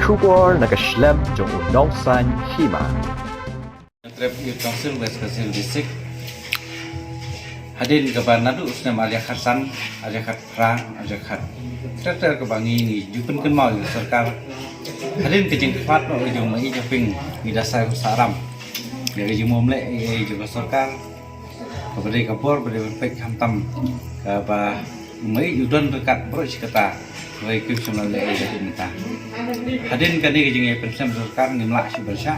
Shubor nakaslem jong unong san hima. Trap Youth Council West Kecil Distrik Hadin ke Banadu usnam Alia Khasan, Alia Khat Alia Khat Trap ke Bangi ni jupen kan mau serkar Hadin ke jeng kepat mau jeng mai japing di dasar saram dari jeng momle juga serkar kepada kapor pada pek hantam ke ba mai yudan dekat bro kata dari kecil le minta Hadin kan ni jeng pensem serkar ngimla si bersya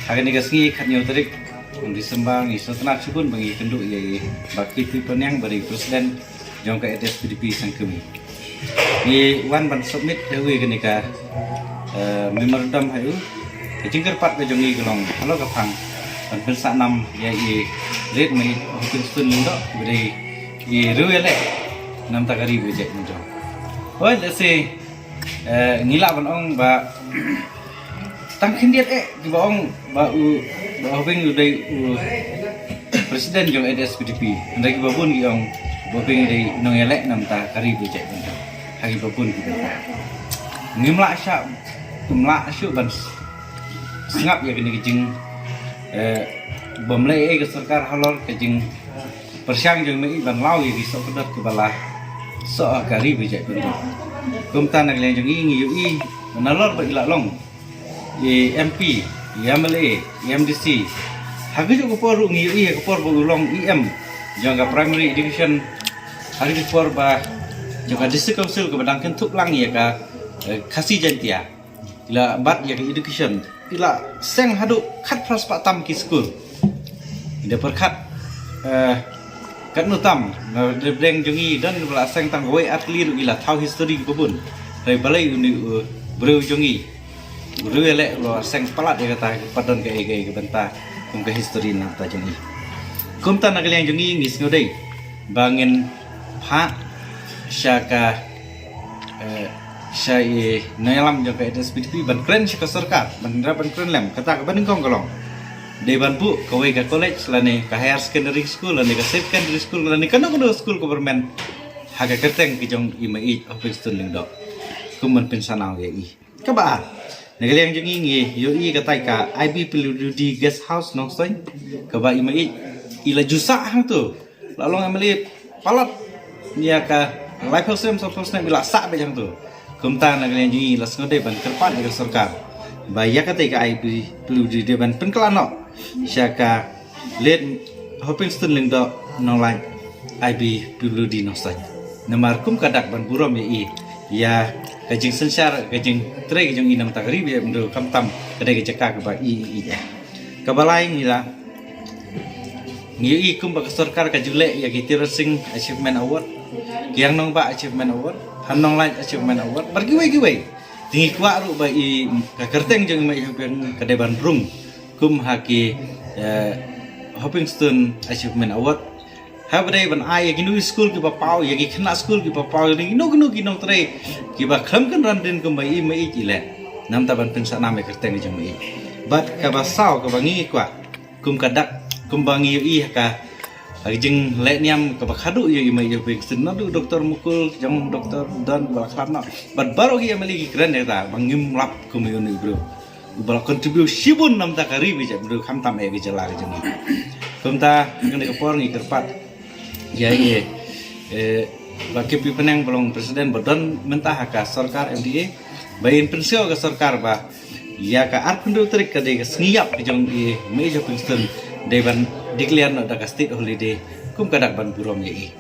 hari ini kasih katnya terik disembang isotenak subun bagi kenduk ye baki tipen yang beri presiden jong ke PDP sang kami ni wan ban submit dewe kenika memorandum hayu kecingker pat ke jongi gelong halo kapang ban pensa 6 ya ye red mai hukum stun lindo beri ye ruele 6 takari bejek menjo oi lese ngila ban ong ba tangkin dia di bawang bau hoping udah presiden jong PDP ndai babun giong hoping dei nong elek nam ta kari bejek benda hari babun gitu ngimla syu ban sengap ya kini kecing bomle ke serkar halor kecing persyang jong mai ban lau ya bisa kedat ke bala so kari bejek benda kumta nak leng jong ngi ui nalor ba ila long MP, MLA, MDC, hagi juga por ngi por ulong IM, jaga primary education, hari por bah jaga district council ke badang kentuk lang ya ka kasih jantia, ila bat ya ke education, ila seng hadu kat pras patam ki school, ida perkat kat nutam, debreng jongi dan ila seng tang way atlir ila tahu history kebun, dari balai uni bro jongi. Guru elek lo seng pelat dia kata padon ke benta kum ke history na ta jengi kum ta nagal yang jengi ngis ngodei bangin pha syaka syai nayalam jo ke PDP ban kren syaka serkar ban kren lem kata ke ban kong kolong de ban bu ke we college lane ke higher secondary school lane ke secondary school lane kana school government haga keteng ki jong imai office tuling do kum ban pensanau ye i ka ba Nagal yang jengi ngi yoi katai ka IB PWD guest house nong soy kaba imai ila jusa hang tu lalong ameli palat nia ka life system bila sak be jang tu kumta nagal yang jengi las ngode ban kerpat di serkar baya katai ka IB PWD ban penkelano syaka led hoping stunling do nong lain IB PWD nong soy namar kum kadak ban burom ye ya kajing sensar kajing tray kajing inam takri biar mendo kamtam kedai kecekak keba i kabalai nila ngi kum bak serkar kajule ya Terracing Achievement Award yang nong ba Achievement Award hanong lain Achievement Award bergiwai tinggi kuat ru ba i kakerteng jeng mai kedai bandrung kum haki Hoppingstone Achievement Award Habrai ban ai ginu school ki bapau ya ki khna school ki bapau ni ginu nong trai ki ba kham kan ran din ko mai ile nam ta ban pensa name kerteng jeng mai bat ka ba saw ka bangi kwa kum kadak kum bangi i ka jeng le niam ka ba khadu ye mai je pek sen du doktor mukul jang doktor dan ba khlamna bat baro ki ameli ki keren ta bangim lap kum yuni bro bala contribute sibun nam ta kari bi je bro kham tam e bi jela jeng kum ta ngi ka por ngi kerpat ya bagi penang belum presiden bodon mentah ke serkar MDA bayin pensio ke serkar bah ya ke art pendu terik ke de sniap ke jong di meja Princeton deban declare no da state holiday kum kadak ban burom ye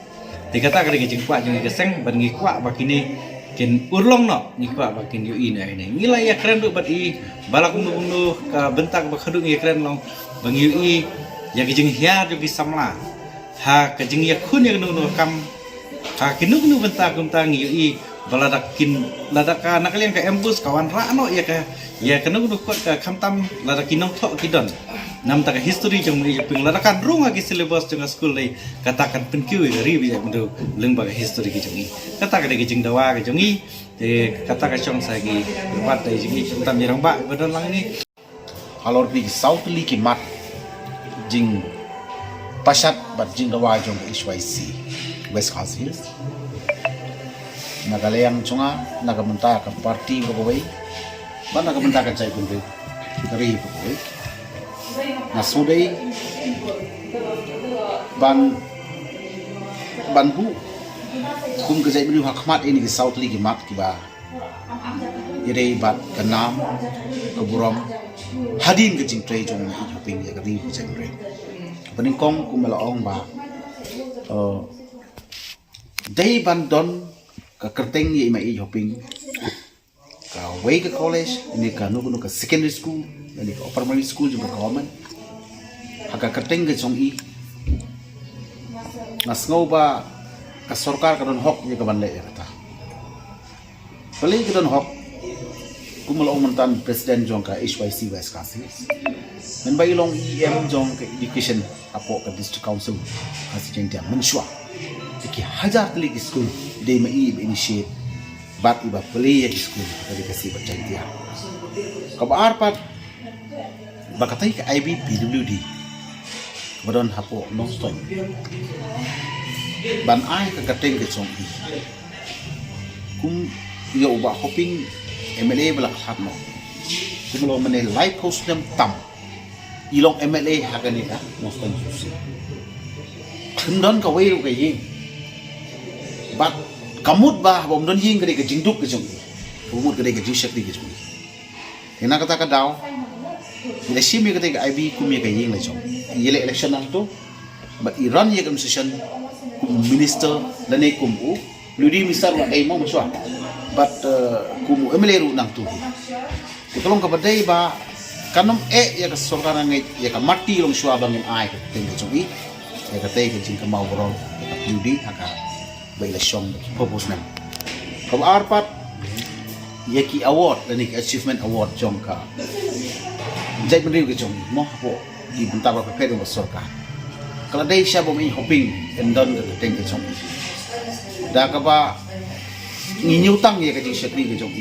dikata ke jing kwa jong ke seng ban ngi kwa bakini kin urlong no ngi kwa bakin yo ina ini ngila ya keren do bat i balak undu ka bentak bakhadu ngi keren long bang yo i ya ke jing hiar jo ki samla ha kajing ya kun yang nu kam ha kinuk nu bentak kumtang yui baladakin ladaka nak kalian ke embus kawan rano ya ka ya kenuk nu kot ka kamtam ladakinong thok kidon nam ta history jong mi ping ladakan rung agi syllabus jong school dei katakan penkiu dari bi mendo lengba history ki jongi kata ka jing dawa ka jongi te kata ka chong sagi wat dei jing kumtam yerang ba bedon lang ni halor bi southly ki mat jing pasat bat jing dawa jong HYC West Council nagalayang chunga nagamenta ka party rogoi bana ka benda ka cai pun be kari pokoi na sudai ban bu kum ka cai bini hakmat ini ki south li ki mat ki ba yere bat kanam ke buram hadin ke jing trai jong i hoping ya kari ku cai bre paning kong kum mala ong ba dai ban don ka kerteng ye mai i hoping ka way ke college ini ka nu ka secondary school ini ka primary school juga government haka kerteng ke jong i nas ngau ba ka sarkar ka don hok ye ka ban le ya kata pali ka don hok kumal ong mantan presiden jong ka HYC West Kasis men bai long EM jong ka education apo ka district council kasi jeng tiang menshua ki hajar tali ki school dei mai initiate bat iba pali ya school dari kasi ba jeng tiang ka ba arpat bakatai ka IB PWD badon hapo non stop ban ai ka kateng ke chong i kum yo ba hoping MLA balak hat no kumlo mane live post nam tam ilong MLA hagani ka nostan susi khundon ka wei ka yin bat kamut ba bom don yin ka de ka jingduk ka chong kumut ka de ka jishak di ka chong ina kata ka daw ila shimi ka de ka IB kum ye ka yin la chong yele election nang to but iran ye kam session kum minister lane kum u ludi misar wa ai mo maswa but kumu emeleru nang tu tolong ka badai ba kanom ya ka sorkara ngai ya ka mati long shwa bangin ai ka teng chungi ya ka tei ka jing ka mau bro ya ka ludi haka baila shong purpose nam ka arpat ya ki award lani achievement award jong ka jai mendriu ka chungi mo po di bentar ba pe dong sorkar kalau dai sha bom i hoping endon ka teng ka chungi da ka ba nginyu tang ya ka jing shakri ka jong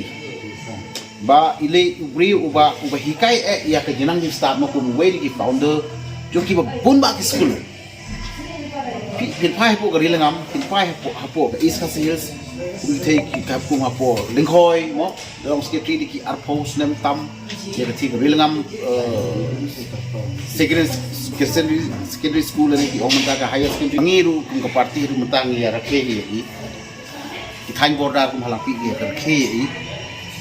ba ile ubri uba hikai ya ka jinang di start mo kum we di founder jo ki ba bun ba ki school pin pai po ka rilangam pin pai hapo ka is ka sales we take ka kum hapo lingkhoi mo dong secretary di ki arpos nem tam ya ka ti ka rilangam secondary school ni ki omanta ka higher secondary ngiru kum ka party ru matang ya rakhe hi ki thain border kum halang pi ya ka khe hi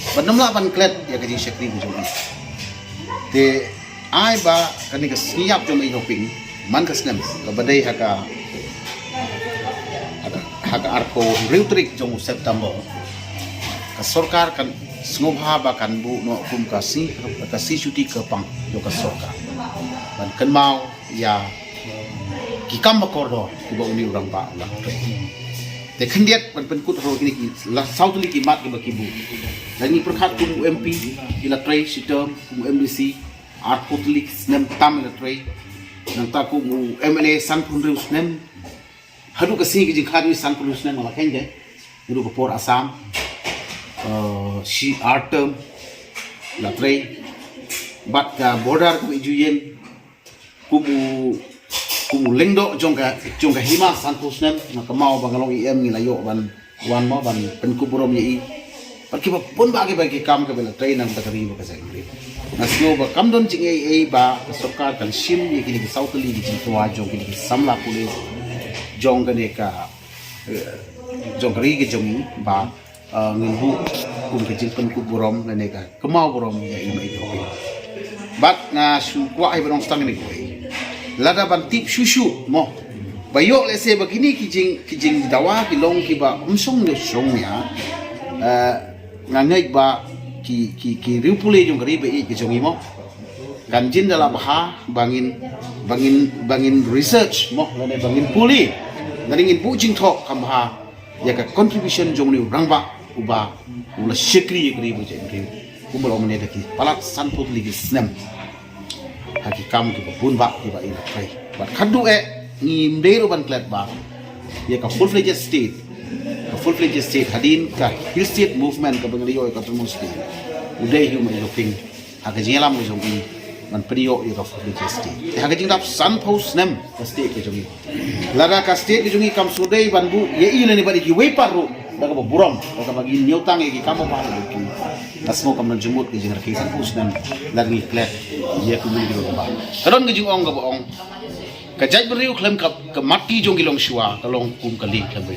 banam la ban klet ya ka jing shakri bu jong te ai ba kani ka sniap jong i hoping man ka snem ka badai haka arko reutrik jong September ka sarkar kan snobha ba kan bu no kum ka si cuti ke pang jo ka sarkar ban kan mau ya ki kam ba kordo ki ba uni urang ba la te khendiat ban pen kut ro kini ki la sautli ki mat ki ba ki bu lagi perkhat kum MP ila tray sitam kum MDC art putlik snem tam ila tray nang ta kum MLA san pun reus snem hadu ka si ki jing khadu san pun reus snem la kenge hadu ko por Assam si art term la tray bat ka border ku juyen kum lengdo jongka hima santos nem na kamau bangalong IM ni layo ban wan mo ban penkuburom ye i Pagi pun bagi kam ke bela train nang takari ba kasai ngri. Nasyo ba kam don ching ai ba sarkar kan sim ye kini ki sautli ki tua jong kini ki samla pulis jong gane ka jong ri ki jong ba ngbu kum ke jing penkuburom na ne ka kamau borom ya i mai ko. Bat na su kwa ai barong stang ni ko. Lada ban tip shushu mo. Bayok lese begini kijing dawa kilong kiba umsong ne song ya. Ngangai ba ki riupule jong kari be ki jongi mo kan jin dalam ha bangin research mo lane bangin puli ngaringin bujing thok kam ha ya ka contribution jong ni rangba uba ula shikri kri bu jeng kri kumlo mene daki palak sanput ligi snem haki kam ki bun ba ki ba ina kai ba khadu ni mdero ban klat ba ya ka full fledged state hadin ka hill state movement ka bangriyo ka tumus state uday hu mai loping aga jelam mo jongi man priyo yo ka full fledged state aga jing dap san post nem ka state ke jongi laga ka state ke jongi kam sudai banbu ye ile ni bari ki we paru daga buram daga bagi nyutang gi kamu pa ki nasmo kam nan jumut ki jingar kisan pusnan lagi klet ye ku mili ba karon gi jing ong ga ong ka jaj beriu klem ka mati jong gilong shua kalong kum kali klem ba